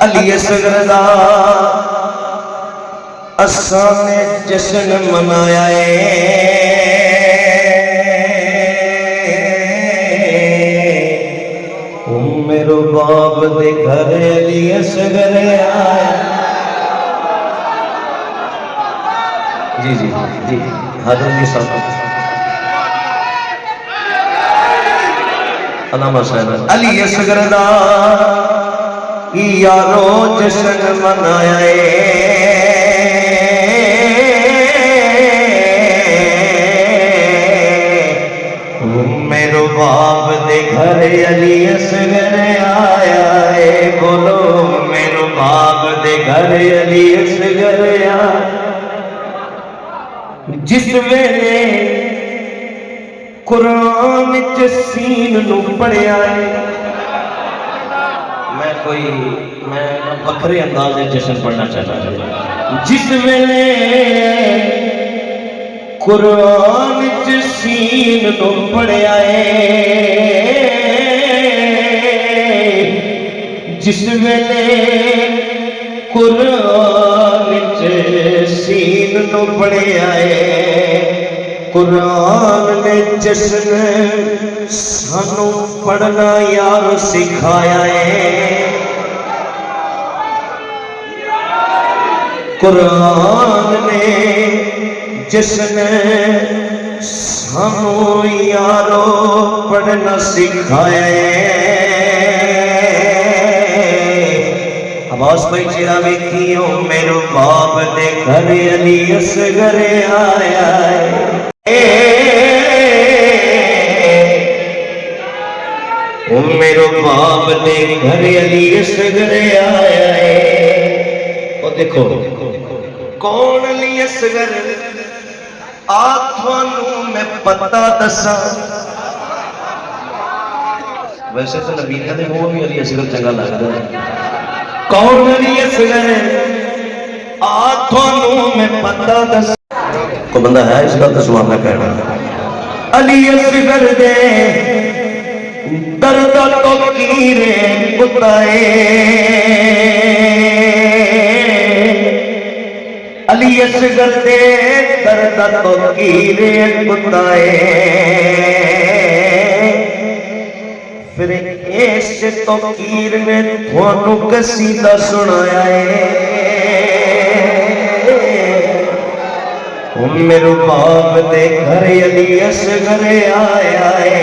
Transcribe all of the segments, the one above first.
علی اصغر دا اساں نے جشن منایا میرے باپ دے گھر علی اصغر آیا. جی جی جی حضرت علی صاحب علامہ صاحب علی اصغر دا یارو جشن منایا میرے باپ دے گھر علی اصغر آیا ہے. بولو میرے باپ دے گھر علی اصغر آیا. جس ویلے قرآن چ سین نو پڑھیا ہے میں بکھرے انداز میں جشن پڑھنا چاہتا ہوں. جس ویلے قرآن چ سین نو پڑھیا ہے جس ویلے قرآن چ سین نو پڑھیا ہے قرآن نے جشن سانو پڑھنا یار سکھایا ہے. قرآن نے جشن سانو یارو پڑھنا سکھایا ہے. آواز پہ چرا ویکھیو میرے باپ دے گھر علی اصغر آیا ہے. میرے باپ دے گھر علی اصغر آیا ہے. او دیکھو کون علی اصغر آتھوانوں میں پتہ دساں. ویسے تو نبی کہتے ہیں وہ بھی علی اصغر چنگا لگتا ہے. کون علی اصغر آتھوانوں میں پتہ دساں. کوئی بندہ ہے اس کا تسمانہ کہنا علی اصغر دے درد تو کیرے بتائے علی اصغر دے درد تو کیرے بتائے. پھر اس تو کیر میں تھوانو قصیدہ سنایا ہے. میرے باپ دے گھر علی اصغر آیا ہے.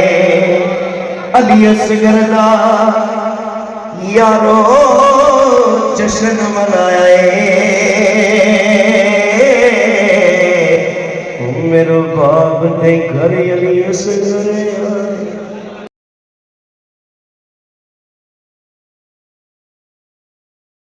علی اصغر دا یارو جشن منایا ہے میرے باپ دے گھر علی اصغر آیا.